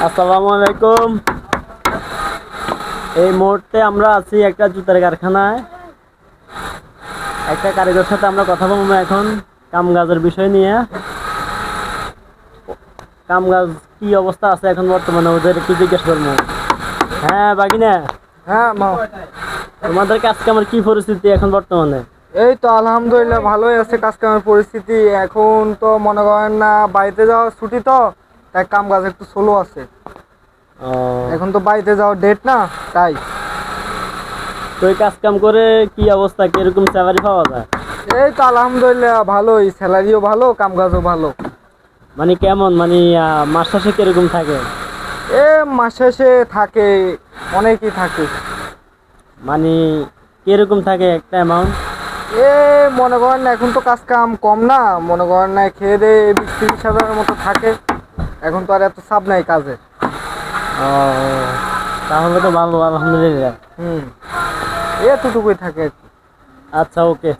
আসসালামু আলাইকুম। এই মুহূর্তে আমরা আছি একটা জুতার কারখানায়। একটা কারিগরের সাথে আমরা কথা বলবো এখন কামকাজের বিষয় নিয়ে। কামকাজ কি অবস্থা আছে এখন বর্তমানে, ওদের একটু জিজ্ঞেস করবো। হ্যাঁ বাগিনা, হ্যাঁ মা, তোমাদের কাজ কামের কি পরিস্থিতি এখন বর্তমানে? এই তো আলহামদুলিল্লাহ ভালোই আছে কাজ কামের পরিস্থিতি। এখন তো মনে করেন না বাড়িতে যাওয়ার ছুটি, তো তাই কাম কাজ একটু স্লো আছে। ও, এখন তো বাড়িতে যাওয়ার ডেট না, তাই। তো এই কাজ কাম করে কি অবস্থা, কিরকম স্যালারি পাওয়া যায়? এই তো আলহামদুলিল্লাহ ভালোই, স্যালারিও ভালো, কাম কাজও ভালো। মানে কেমন, মানে মাস শেষে কিরকম থাকে? এ মাস শেষে থাকে, অনেকই থাকে। মানে কিরকম থাকে একটা অ্যামাউন্ট? এ মনে করেন না এখন তো কাজ কাম কম না, মনে করেন না খেয়ে দিয়ে 20-30 হাজারের মতো থাকে। এখন তো আর এত চাপ নাই কাজে। ও, তাহলে তো ভালো, আলহামদুলিল্লাহ। এতটুকুই থাকে। আচ্ছা, ওকে।